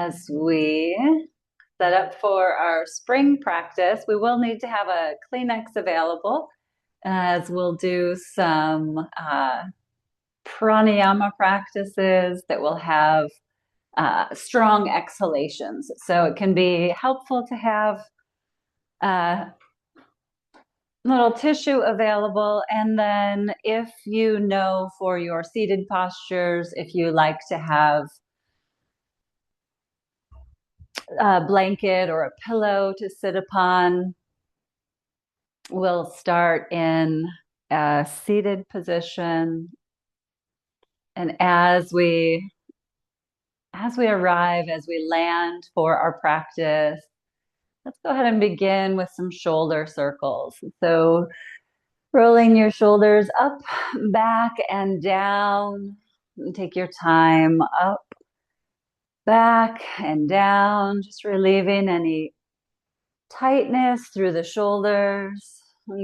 as we set up for our spring practice, we will need to have a Kleenex available as we'll do some pranayama practices that will have strong exhalations. So it can be helpful to have a little tissue available. And then if you know for your seated postures, if you like to have a blanket or a pillow to sit upon, we'll start in a seated position. And as we arrive, as we land for our practice, let's go ahead and begin with some shoulder circles. So rolling your shoulders up, back, and down. And take your time up, back, and down, just relieving any tightness through the shoulders.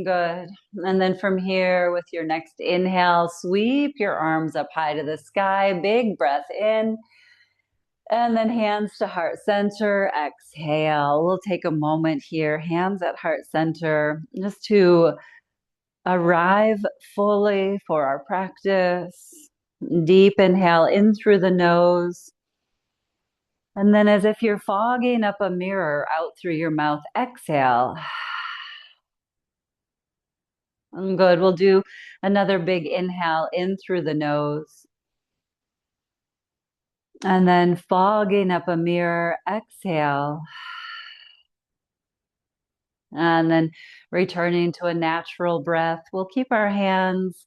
Good. And then from here, with your next inhale, sweep your arms up high to the sky. Big breath in. And then hands to heart center. Exhale. We'll take a moment here, hands at heart center, just to arrive fully for our practice. Deep inhale in through the nose. And then as if you're fogging up a mirror out through your mouth, exhale. Good. We'll do another big inhale in through the nose. And then fogging up a mirror, exhale. And then returning to a natural breath. We'll keep our hands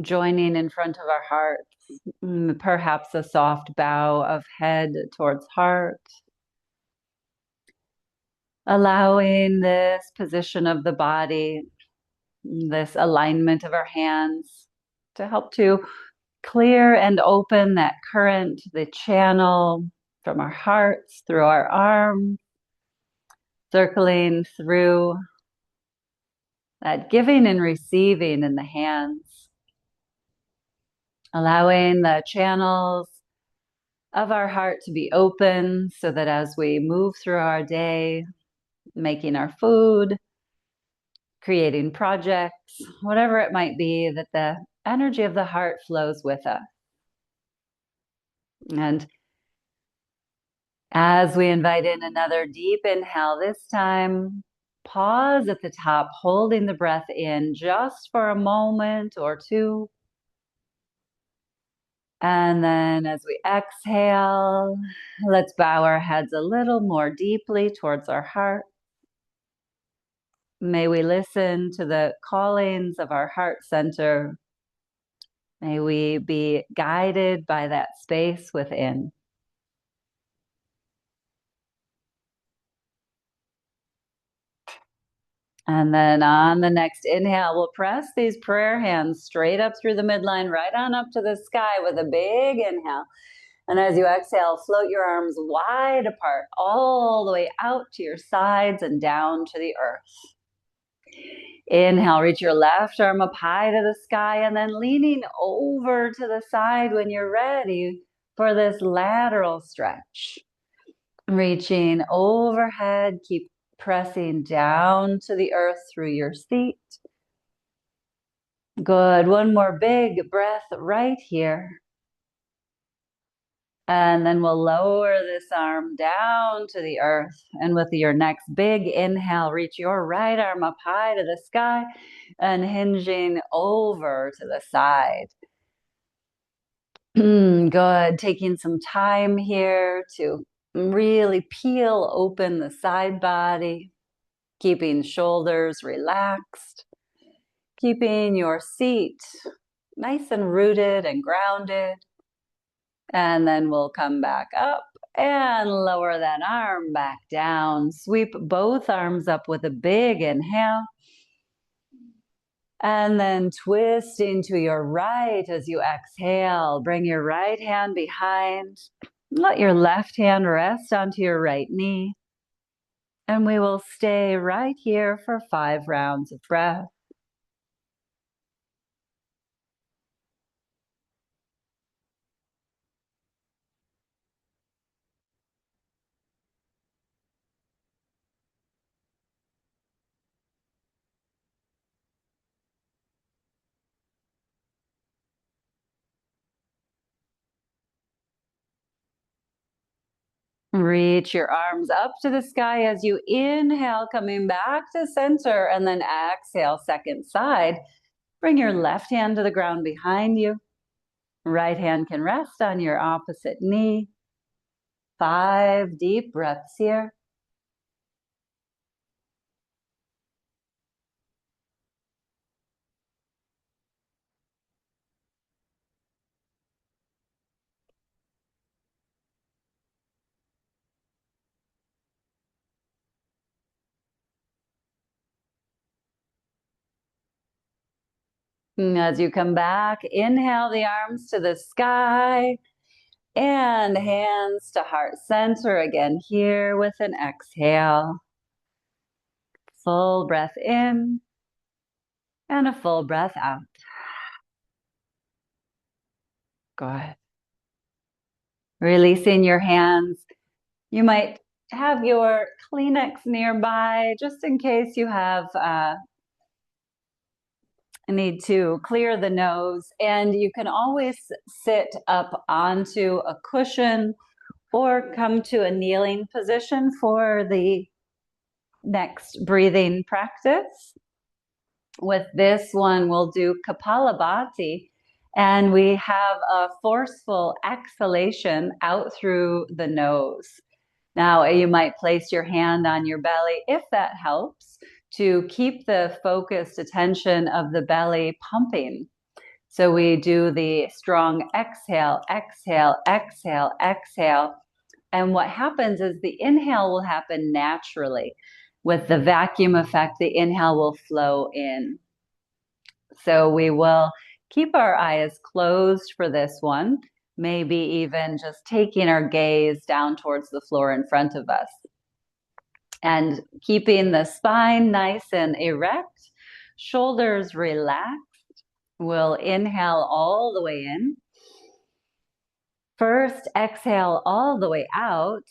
joining in front of our hearts. Perhaps a soft bow of head towards heart. Allowing this position of the body, this alignment of our hands to help to clear and open that current, the channel from our hearts through our arms, circling through that giving and receiving in the hands, allowing the channels of our heart to be open so that as we move through our day, making our food, creating projects, whatever it might be, that the energy of the heart flows with us. And as we invite in another deep inhale, this time, pause at the top, holding the breath in just for a moment or two. And then as we exhale, let's bow our heads a little more deeply towards our heart. May we listen to the callings of our heart center. May we be guided by that space within. And then on the next inhale, we'll press these prayer hands straight up through the midline, right on up to the sky with a big inhale. And as you exhale, float your arms wide apart, all the way out to your sides and down to the earth. Inhale, reach your left arm up high to the sky, and then leaning over to the side when you're ready for this lateral stretch. Reaching overhead, keep pressing down to the earth through your seat. Good. One more big breath right here. And then we'll lower this arm down to the earth. And with your next big inhale, reach your right arm up high to the sky and hinging over to the side. Good. Taking some time here to really peel open the side body, keeping shoulders relaxed, keeping your seat nice and rooted and grounded. And then we'll come back up and lower that arm back down. Sweep both arms up with a big inhale. And then twisting to your right as you exhale. Bring your right hand behind. Let your left hand rest onto your right knee. And we will stay right here for 5 rounds of breath. Reach your arms up to the sky as you inhale, coming back to center, and then exhale, second side. Bring your left hand to the ground behind you. Right hand can rest on your opposite knee. 5 deep breaths here. As you come back, inhale the arms to the sky and hands to heart center again here with an exhale. Full breath in and a full breath out. Good. Releasing your hands. You might have your Kleenex nearby just in case you have need to clear the nose. And you can always sit up onto a cushion or come to a kneeling position for the next breathing practice. With this one, we'll do Kapalabhati, and we have a forceful exhalation out through the nose. Now, you might place your hand on your belly if that helps to keep the focused attention of the belly pumping. So we do the strong exhale, exhale, exhale, exhale. And what happens is the inhale will happen naturally. With the vacuum effect, the inhale will flow in. So we will keep our eyes closed for this one, maybe even just taking our gaze down towards the floor in front of us. And keeping the spine nice and erect, shoulders relaxed. We'll inhale all the way in. First, exhale all the way out.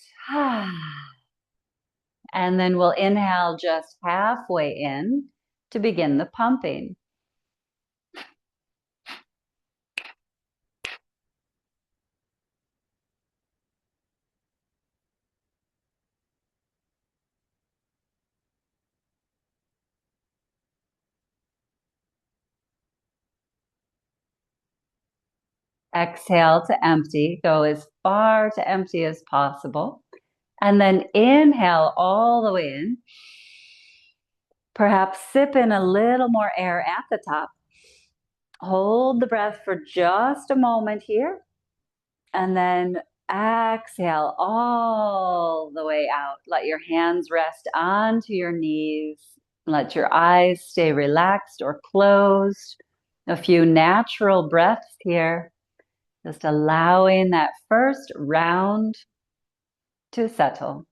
And then we'll inhale just halfway in to begin the pumping. Exhale to empty, go as far to empty as possible. And then inhale all the way in. Perhaps sip in a little more air at the top. Hold the breath for just a moment here. And then exhale all the way out. Let your hands rest onto your knees. Let your eyes stay relaxed or closed. A few natural breaths here. Just allowing that first round to settle.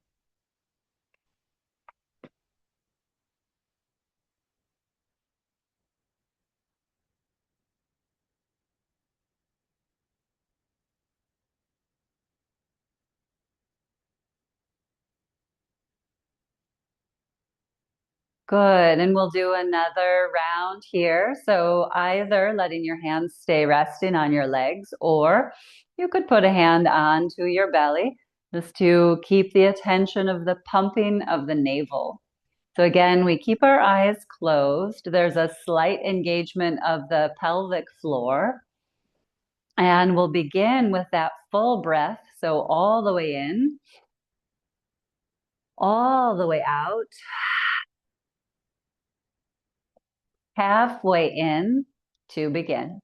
Good. And we'll do another round here. So either letting your hands stay resting on your legs, or you could put a hand onto your belly just to keep the attention of the pumping of the navel. So again, we keep our eyes closed. There's a slight engagement of the pelvic floor. And we'll begin with that full breath. So all the way in, all the way out. Halfway in to begin.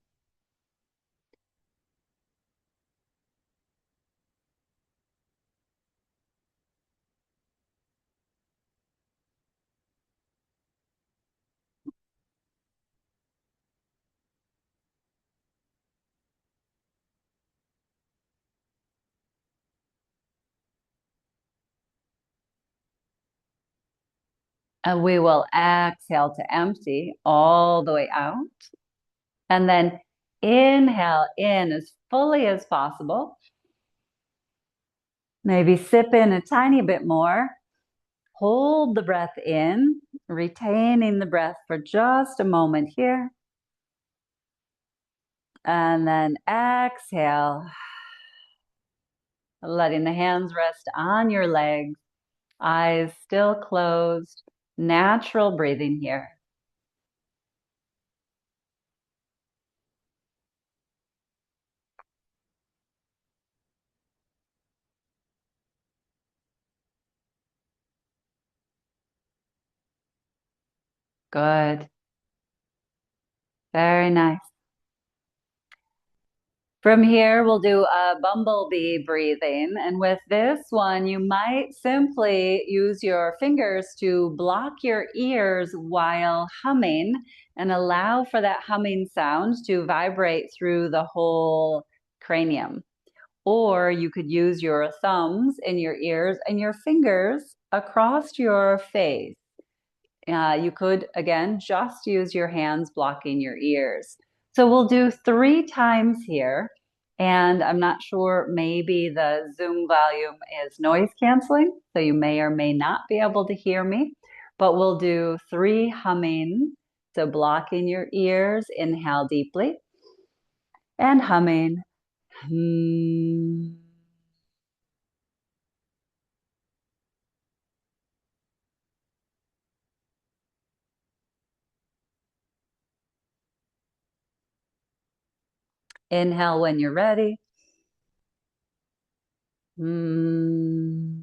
And we will exhale to empty all the way out. And then inhale in as fully as possible. Maybe sip in a tiny bit more. Hold the breath in, retaining the breath for just a moment here. And then exhale. letting the hands rest on your legs, eyes still closed, natural breathing here. Good. Very nice. From here, we'll do a bumblebee breathing. And with this one, you might simply use your fingers to block your ears while humming and allow for that humming sound to vibrate through the whole cranium. Or you could use your thumbs in your ears and your fingers across your face. You could, again, just use your hands blocking your ears. So we'll do 3 times here. And I'm not sure, maybe the Zoom volume is noise canceling, so you may or may not be able to hear me. But we'll do 3 humming. So blocking your ears, inhale deeply, and humming. Hmm. Inhale when you're ready. Hmm.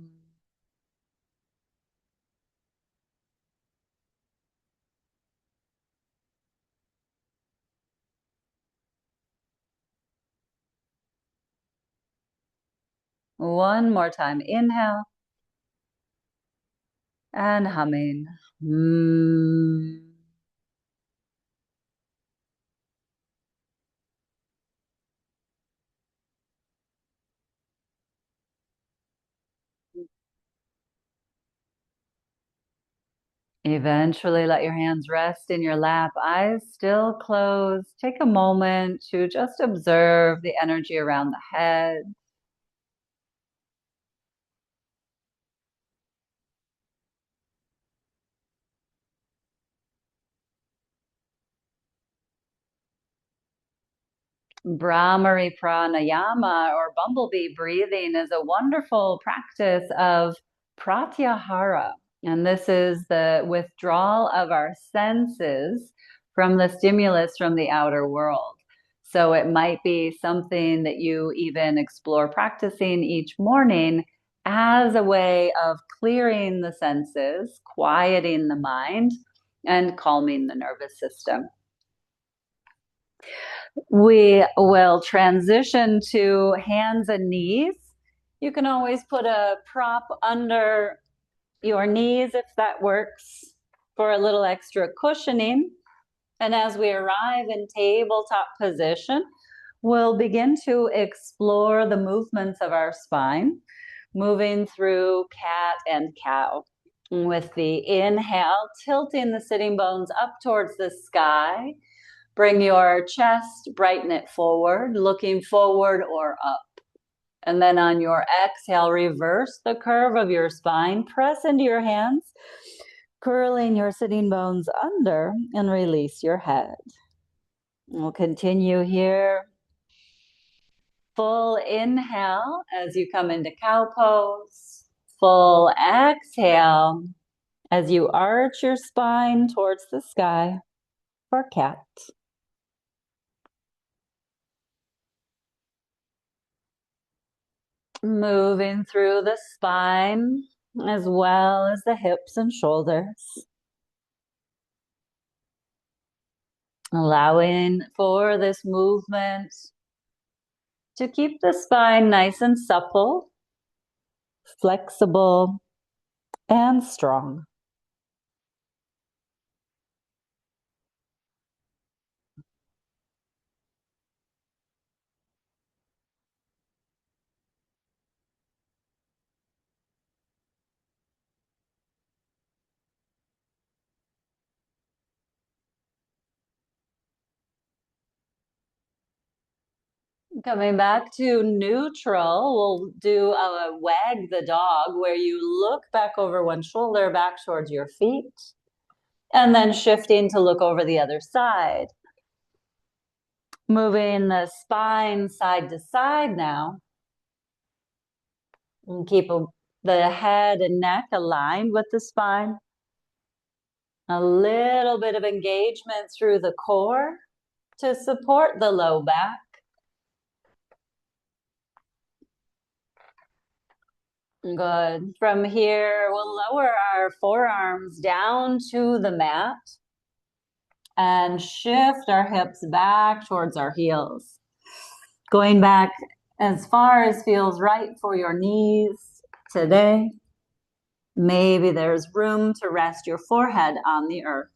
One more time. Inhale and humming. Hmm. Eventually, let your hands rest in your lap, eyes still closed. Take a moment to just observe the energy around the head. Brahmari pranayama or bumblebee breathing is a wonderful practice of pratyahara. And this is the withdrawal of our senses from the stimulus from the outer world. So it might be something that you even explore practicing each morning as a way of clearing the senses, quieting the mind, and calming the nervous system. We will transition to hands and knees. You can always put a prop under your knees if that works for a little extra cushioning. And as we arrive in tabletop position, we'll begin to explore the movements of our spine, moving through cat and cow. With the inhale, tilting the sitting bones up towards the sky. Bring your chest, brighten it forward, looking forward or up. And then on your exhale, reverse the curve of your spine, press into your hands, curling your sitting bones under, and release your head. We'll continue here. Full inhale as you come into cow pose. Full exhale as you arch your spine towards the sky for cat. Moving through the spine as well as the hips and shoulders. Allowing for this movement to keep the spine nice and supple, flexible, and strong. Coming back to neutral, we'll do a wag the dog where you look back over one shoulder, back towards your feet, and then shifting to look over the other side. Moving the spine side to side now. And keep the head and neck aligned with the spine. A little bit of engagement through the core to support the low back. Good. From here, we'll lower our forearms down to the mat and shift our hips back towards our heels. Going back as far as feels right for your knees today. Maybe there's room to rest your forehead on the earth.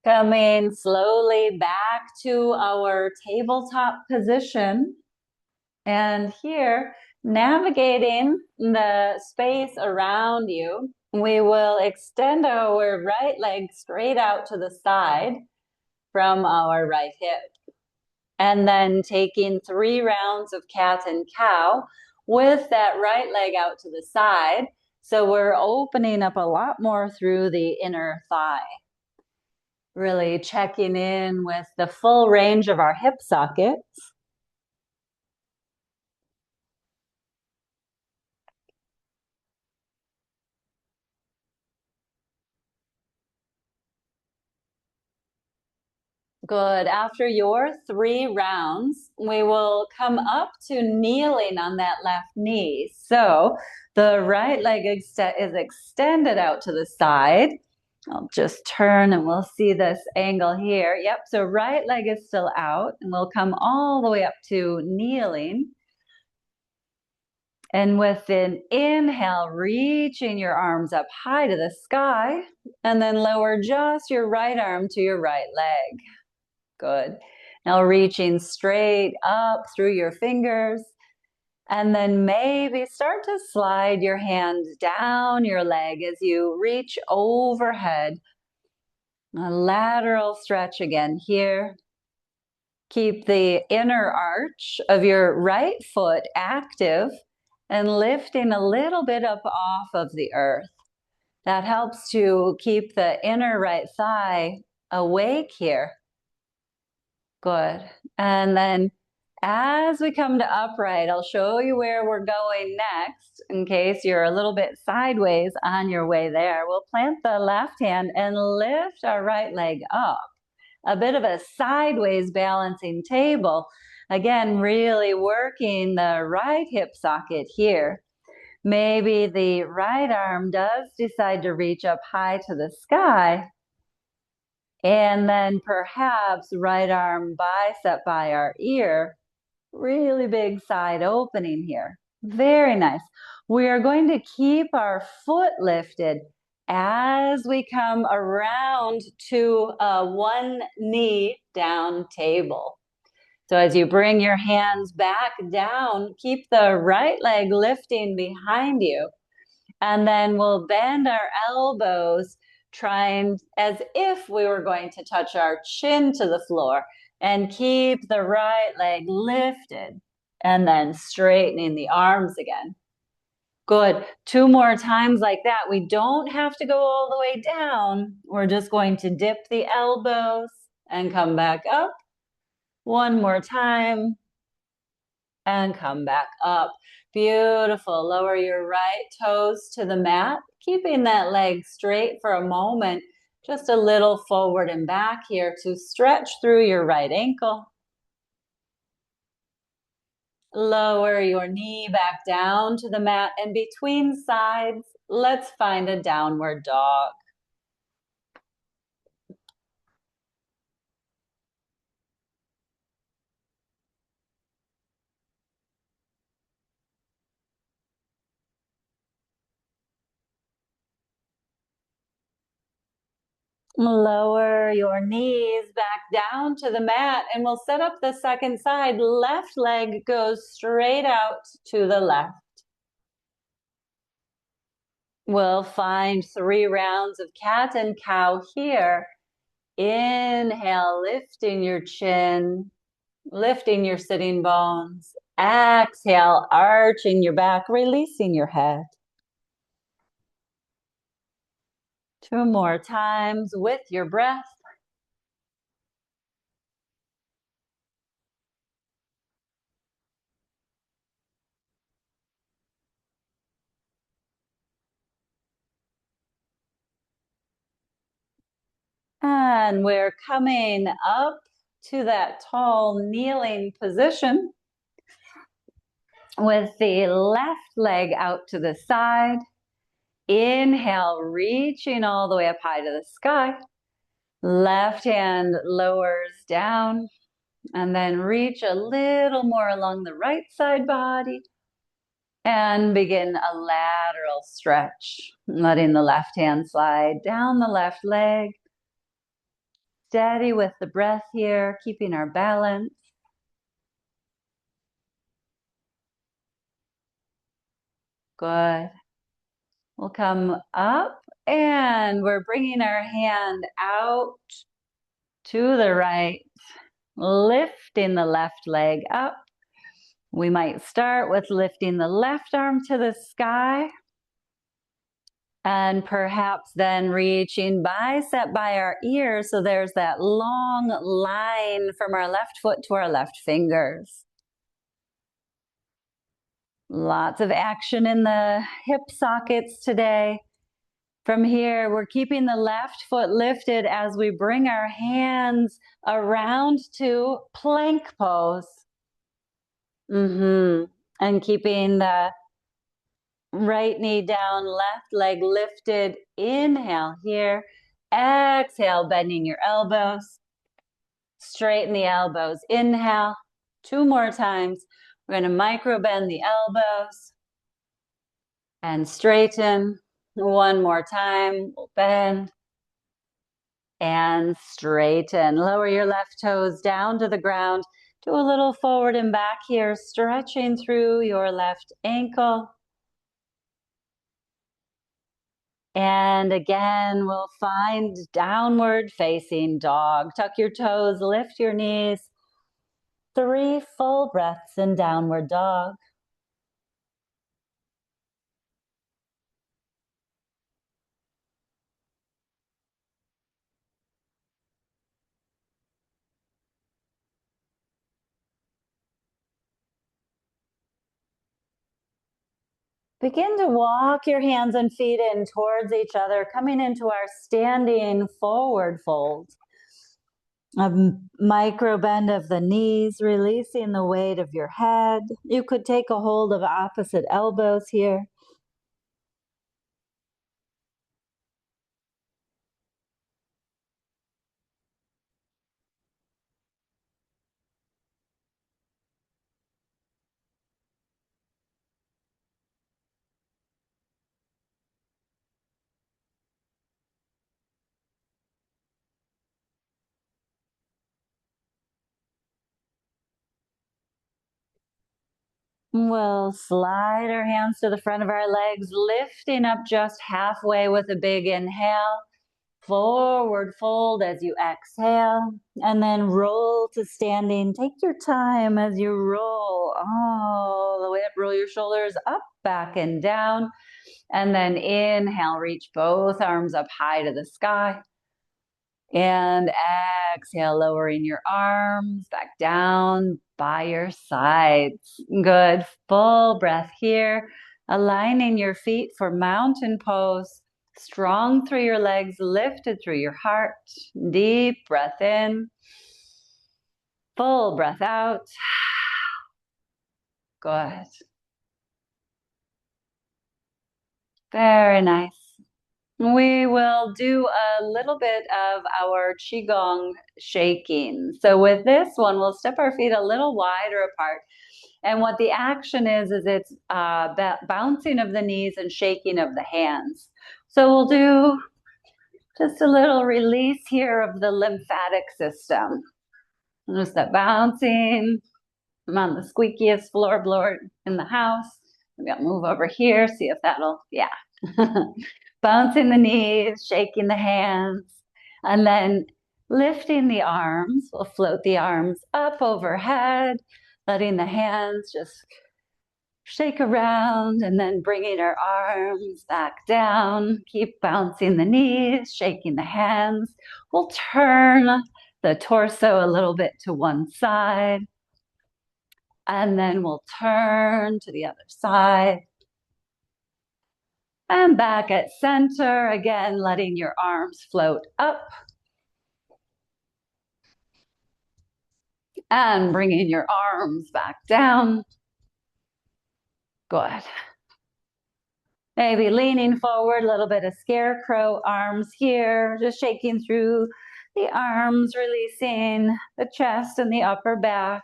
Coming slowly back to our tabletop position. And here, navigating the space around you, we will extend our right leg straight out to the side from our right hip. And then taking 3 rounds of cat and cow with that right leg out to the side. So we're opening up a lot more through the inner thigh. Really checking in with the full range of our hip sockets. Good. After your 3 rounds, we will come up to kneeling on that left knee. So the right leg is extended out to the side. I'll just turn and we'll see this angle here. Yep, so right leg is still out and we'll come all the way up to kneeling. And with an inhale, reaching your arms up high to the sky, and then lower just your right arm to your right leg. Good. Now reaching straight up through your fingers, and then maybe start to slide your hand down your leg as you reach overhead. A lateral stretch again here. Keep the inner arch of your right foot active and lifting a little bit up off of the earth. That helps to keep the inner right thigh awake here. Good. And then as we come to upright, I'll show you where we're going next in case you're a little bit sideways on your way there. We'll plant the left hand and lift our right leg up. A bit of a sideways balancing table. Again, really working the right hip socket here. Maybe the right arm does decide to reach up high to the sky. And then perhaps right arm bicep by our ear. Really big side opening here. Very nice. We are going to keep our foot lifted as we come around to a 1 knee down table. So as you bring your hands back down, keep the right leg lifting behind you. And then we'll bend our elbows, trying as if we were going to touch our chin to the floor, and keep the right leg lifted, and then straightening the arms again. Good. 2 more times like that. We don't have to go all the way down. We're just going to dip the elbows and come back up. 1 more time and come back up. Beautiful. Lower your right toes to the mat, keeping that leg straight for a moment, just a little forward and back here to stretch through your right ankle. Lower your knee back down to the mat, and between sides, let's find a downward dog. Lower your knees back down to the mat, and we'll set up the second side. Left leg goes straight out to the left. We'll find 3 rounds of cat and cow here. Inhale, lifting your chin, lifting your sitting bones. Exhale, arching your back, releasing your head. 2 more times with your breath. And we're coming up to that tall kneeling position with the left leg out to the side. Inhale, reaching all the way up high to the sky. Left hand lowers down, and then reach a little more along the right side body and begin a lateral stretch, letting the left hand slide down the left leg. Steady with the breath here, keeping our balance. Good. We'll come up and we're bringing our hand out to the right, lifting the left leg up. We might start with lifting the left arm to the sky and perhaps then reaching bicep by our ear. So there's that long line from our left foot to our left fingers. Lots of action in the hip sockets today. From here, we're keeping the left foot lifted as we bring our hands around to plank pose. And keeping the right knee down, left leg lifted. Inhale here. Exhale, bending your elbows. Straighten the elbows. Inhale. 2 more times. We're going to micro bend the elbows and straighten. 1 more time. We'll bend and straighten. Lower your left toes down to the ground. Do a little forward and back here, stretching through your left ankle. And again, we'll find downward facing dog. Tuck your toes, lift your knees. 3 full breaths in downward dog. Begin to walk your hands and feet in towards each other, coming into our standing forward fold. A micro bend of the knees, releasing the weight of your head. You could take a hold of opposite elbows here. We'll slide our hands to the front of our legs, lifting up just halfway with a big inhale. Forward fold as you exhale, and then roll to standing. Take your time as you roll all the way up. Roll your shoulders up, back, and down. And then inhale, reach both arms up high to the sky. And exhale, lowering your arms back down by your sides. Good. Full breath here. Aligning your feet for mountain pose. Strong through your legs, lifted through your heart. Deep breath in. Full breath out. Good. Very nice. We will do a little bit of our Qigong shaking. So with this one, we'll step our feet a little wider apart. And what the action is it's bouncing of the knees and shaking of the hands. So we'll do just a little release here of the lymphatic system. Just that bouncing. I'm on the squeakiest floorboard in the house. Maybe I'll move over here, see if that'll, yeah. Bouncing the knees, shaking the hands, and then Lifting the arms, we'll float the arms up overhead, letting the hands just shake around, and then bringing our arms back down. Keep bouncing the knees, shaking the hands. We'll turn the torso a little bit to one side, and then we'll turn to the other side. And back at center, again, letting your arms float up. And bringing your arms back down. Good. Maybe leaning forward, a little bit of scarecrow arms here, just shaking through the arms, releasing the chest and the upper back.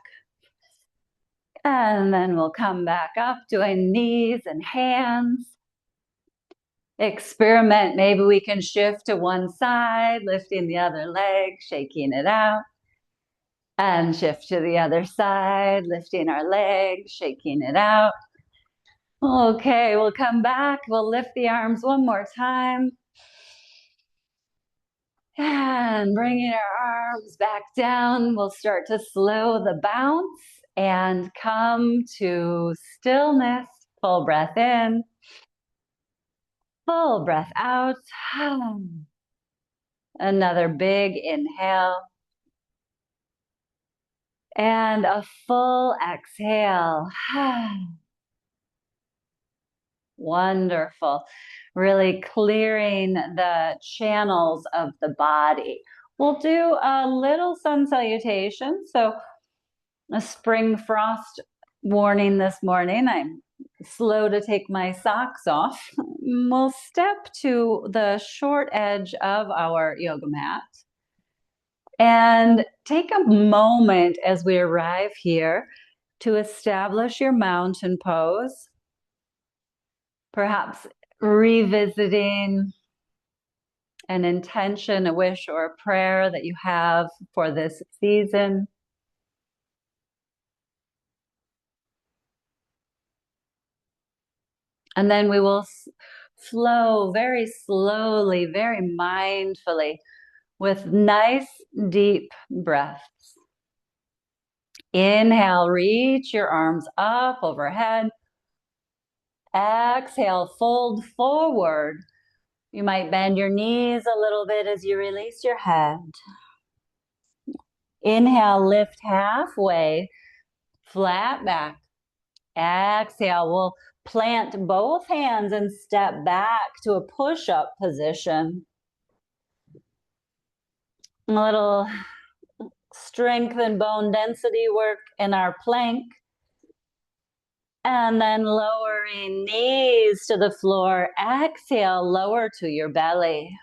And then we'll come back up, doing knees and hands. Experiment, maybe we can shift to one side, lifting the other leg, shaking it out. And shift to the other side, lifting our leg, shaking it out. Okay, we'll come back. We'll lift the arms one more time. And bringing our arms back down, we'll start to slow the bounce and come to stillness. Full breath in, full breath out. Another big inhale. And a full exhale. Wonderful. Really clearing the channels of the body. We'll do a little sun salutation. So a spring frost warning this morning. I'm slow to take my socks off. We'll step to the short edge of our yoga mat and take a moment as we arrive here to establish your mountain pose. Perhaps revisiting an intention, a wish, or a prayer that you have for this season. And then we will flow very slowly, very mindfully with nice, deep breaths. Inhale, reach your arms up overhead. Exhale, fold forward. You might bend your knees a little bit as you release your head. Inhale, lift halfway, flat back. Exhale, we'll plant both hands and step back to a push-up position. A little strength and bone density work in our plank. And then lowering knees to the floor. Exhale, lower to your belly.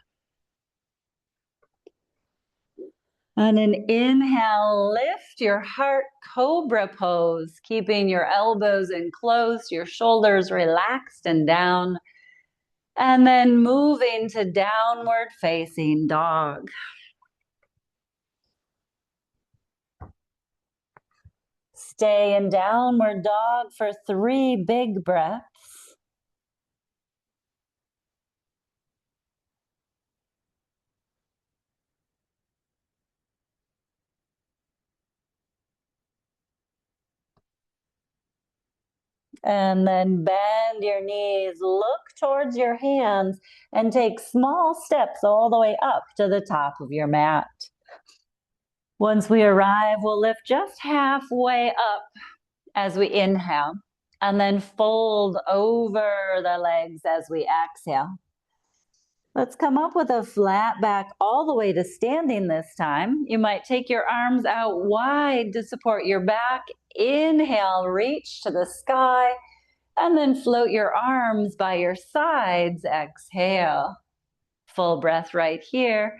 And an inhale, lift your heart, cobra pose, keeping your elbows enclosed, your shoulders relaxed and down. And then moving to downward facing dog. Stay in downward dog for 3 big breaths. And then bend your knees, look towards your hands, and take small steps all the way up to the top of your mat. Once we arrive, we'll lift just halfway up as we inhale, and then fold over the legs as we exhale. Let's come up with a flat back all the way to standing this time. You might take your arms out wide to support your back. Inhale, reach to the sky, and then float your arms by your sides. Exhale. Full breath right here.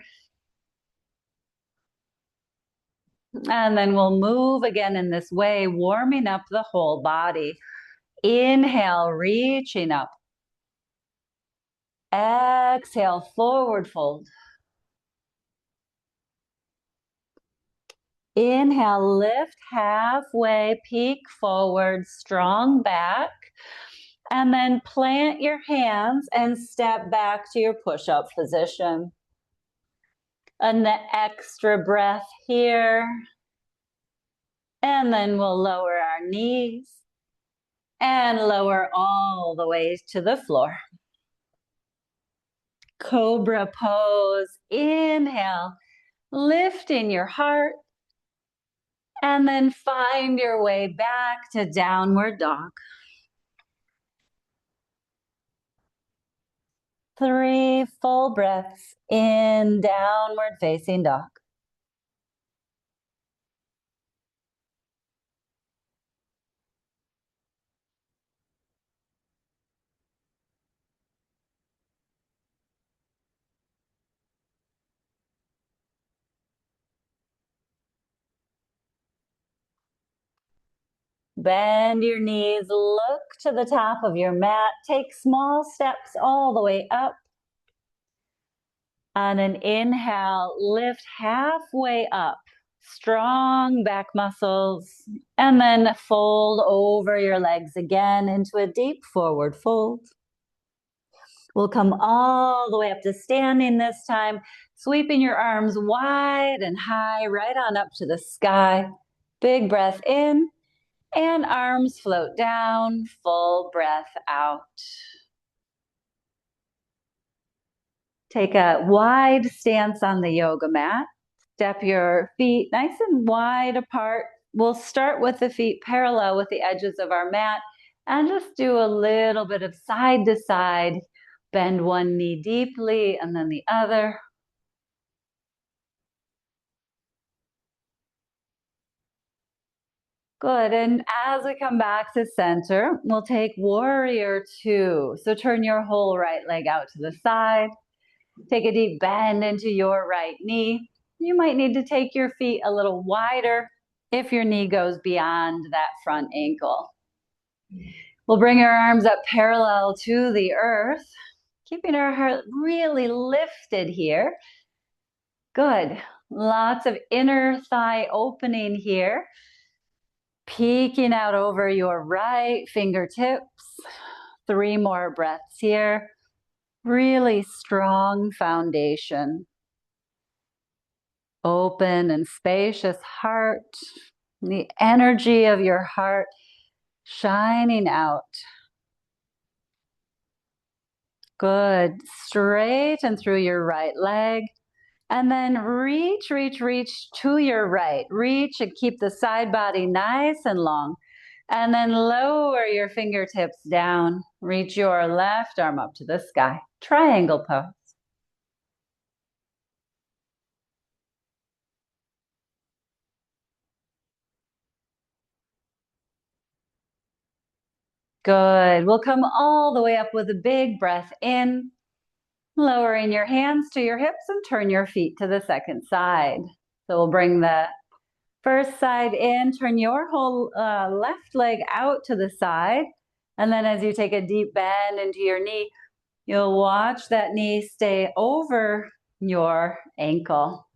And then we'll move again in this way, warming up the whole body. Inhale, reaching up. Exhale, forward fold. Inhale, lift halfway, peek forward, strong back. And then plant your hands and step back to your push-up position. An extra breath here. And then we'll lower our knees and lower all the way to the floor. Cobra pose. Inhale, lifting your heart. And then find your way back to downward dog. 3 full breaths in downward facing dog. Bend your knees, look to the top of your mat, take small steps all the way up. On an inhale, lift halfway up, strong back muscles, and then fold over your legs again into a deep forward fold. We'll come all the way up to standing this time, sweeping your arms wide and high, right on up to the sky. Big breath in. And arms float down, full breath out. Take a wide stance on the yoga mat. Step your feet nice and wide apart. We'll start with the feet parallel with the edges of our mat and just do a little bit of side to side. Bend one knee deeply and then the other. Good, and as we come back to center, we'll take warrior 2. So turn your whole right leg out to the side. Take a deep bend into your right knee. You might need to take your feet a little wider if your knee goes beyond that front ankle. We'll bring our arms up parallel to the earth, keeping our heart really lifted here. Good. Lots of inner thigh opening here. Peeking out over your right fingertips. 3 more breaths here. Really strong foundation. Open and spacious heart. The energy of your heart shining out. Good. Straighten through your right leg. And then reach, reach, reach to your right. Reach and keep the side body nice and long. And then lower your fingertips down. Reach your left arm up to the sky. Triangle pose. Good. We'll come all the way up with a big breath in. Lowering your hands to your hips and turn your feet to the second side. So we'll bring the first side in, turn your whole left leg out to the side. And then as you take a deep bend into your knee, you'll watch that knee stay over your ankle.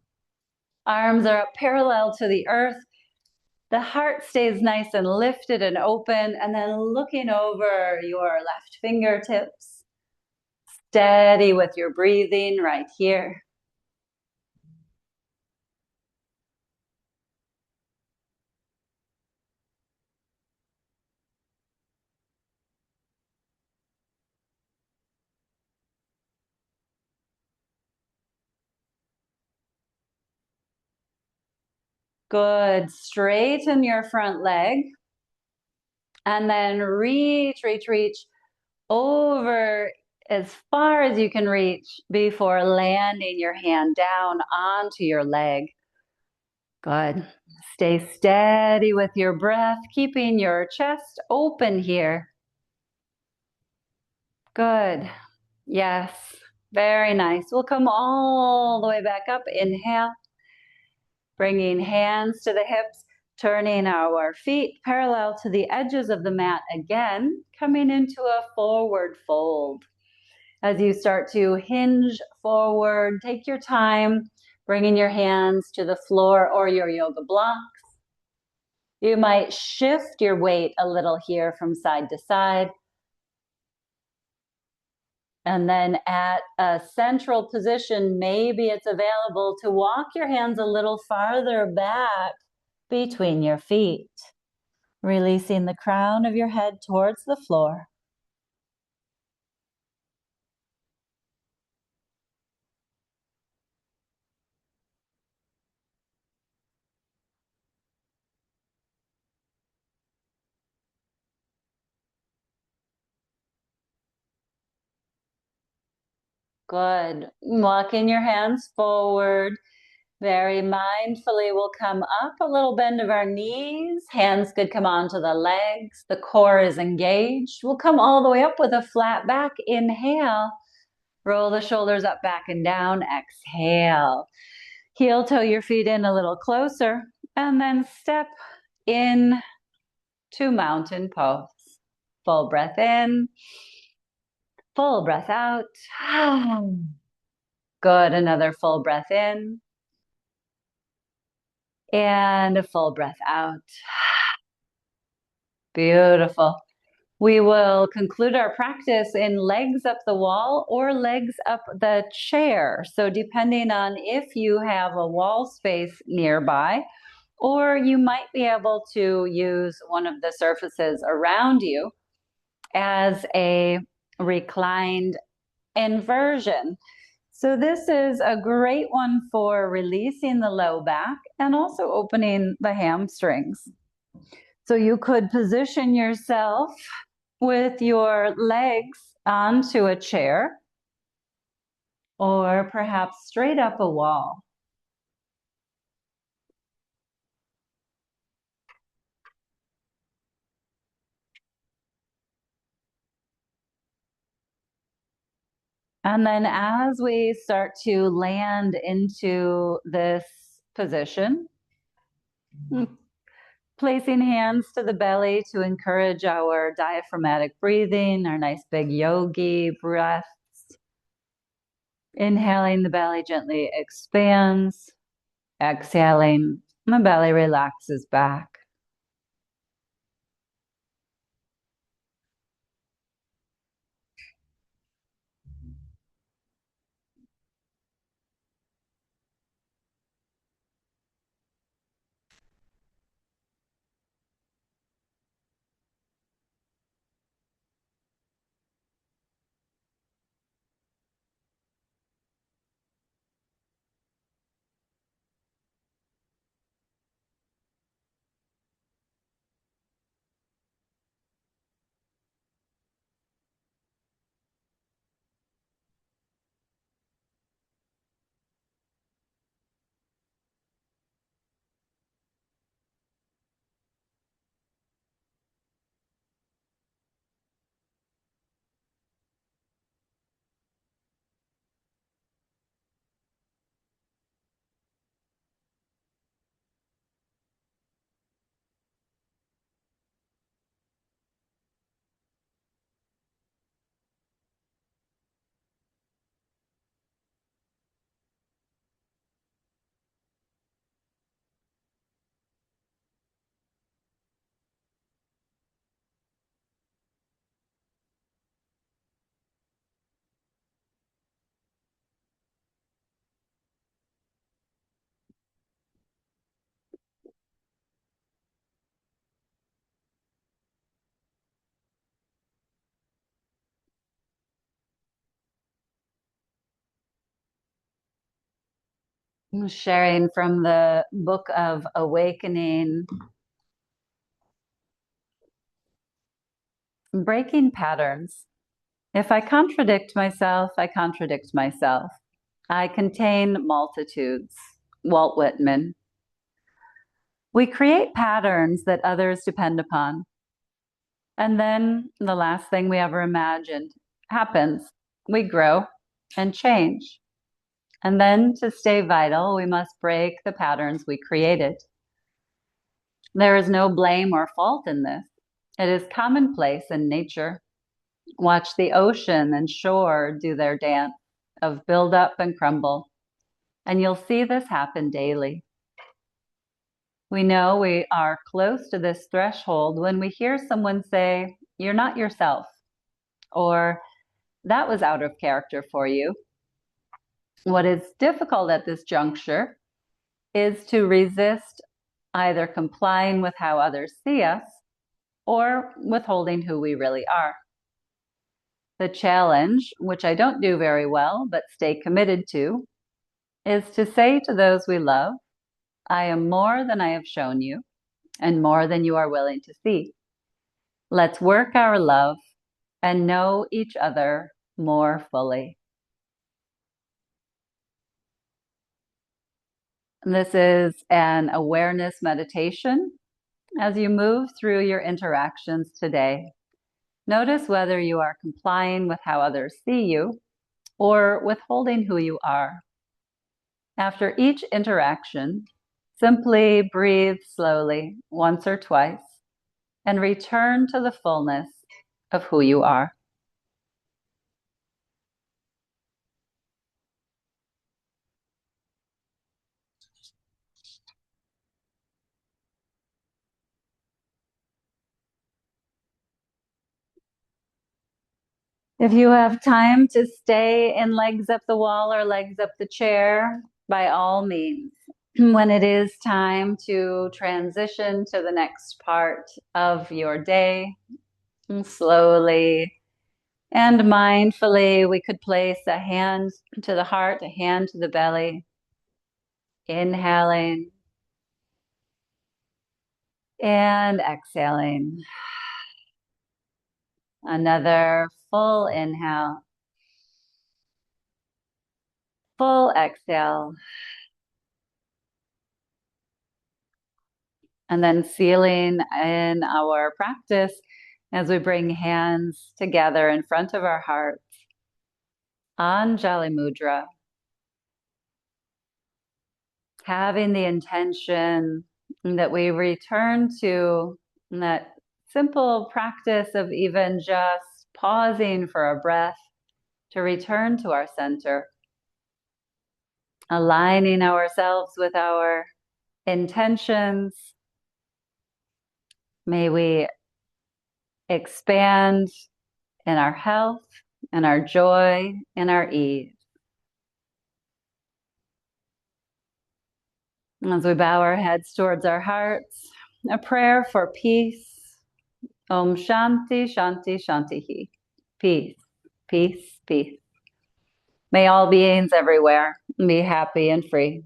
Arms are up parallel to the earth. The heart stays nice and lifted and open, and then looking over your left fingertips. Steady with your breathing right here. Good. Straighten your front leg. And then reach, reach, reach over as far as you can reach before landing your hand down onto your leg. Good. Stay steady with your breath, keeping your chest open here. Good. Yes. Very nice. We'll come all the way back up. Inhale. Bringing hands to the hips, turning our feet parallel to the edges of the mat again, coming into a forward fold. As you start to hinge forward, take your time, bringing your hands to the floor or your yoga blocks. You might shift your weight a little here from side to side. And then at a central position, maybe it's available to walk your hands a little farther back between your feet, releasing the crown of your head towards the floor. Good. Walking your hands forward. Very mindfully, we'll come up a little bend of our knees. Hands could come onto the legs. The core is engaged. We'll come all the way up with a flat back. Inhale. Roll the shoulders up, back, and down. Exhale. Heel toe your feet in a little closer. And then step in to mountain pose. Full breath in. Full breath out. Good. Another full breath in. And a full breath out. Beautiful. We will conclude our practice in legs up the wall or legs up the chair. So depending on if you have a wall space nearby, or you might be able to use one of the surfaces around you as a reclined inversion. So this is a great one for releasing the low back and also opening the hamstrings. So you could position yourself with your legs onto a chair or perhaps straight up a wall. And then as we start to land into this position, placing hands to the belly to encourage our diaphragmatic breathing, our nice big yogi breaths. Inhaling, the belly gently expands. Exhaling, the belly relaxes back. Sharing from the Book of Awakening, breaking patterns. If I contradict myself, I contradict myself. I contain multitudes. Walt Whitman. We create patterns that others depend upon. And then the last thing we ever imagined happens. We grow and change. And then to stay vital, we must break the patterns we created. There is no blame or fault in this. It is commonplace in nature. Watch the ocean and shore do their dance of build up and crumble. And you'll see this happen daily. We know we are close to this threshold when we hear someone say, "You're not yourself," or that was out of character for you. What is difficult at this juncture is to resist either complying with how others see us or withholding who we really are. The challenge, which I don't do very well, but stay committed to, is to say to those we love, I am more than I have shown you and more than you are willing to see. Let's work our love and know each other more fully. This is an awareness meditation. As you move through your interactions today, notice whether you are complying with how others see you or withholding who you are. After each interaction, simply breathe slowly once or twice and return to the fullness of who you are. If you have time to stay in legs up the wall or legs up the chair, by all means. When it is time to transition to the next part of your day, slowly and mindfully, we could place a hand to the heart, a hand to the belly, inhaling and exhaling. Another full inhale, full exhale. And then sealing in our practice as we bring hands together in front of our hearts. Anjali Mudra. Having the intention that we return to that simple practice of even just pausing for a breath to return to our center, aligning ourselves with our intentions. May we expand in our health, in our joy, in our ease. As we bow our heads towards our hearts, a prayer for peace. Om Shanti, Shanti, Shanti. Peace, peace, peace. May all beings everywhere be happy and free.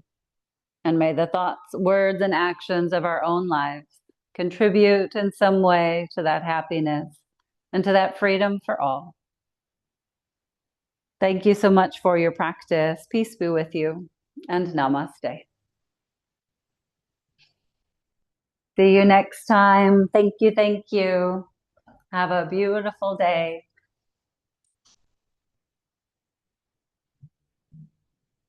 And may the thoughts, words, and actions of our own lives contribute in some way to that happiness and to that freedom for all. Thank you so much for your practice. Peace be with you, and namaste. See you next time. Thank you. Thank you. Have a beautiful day.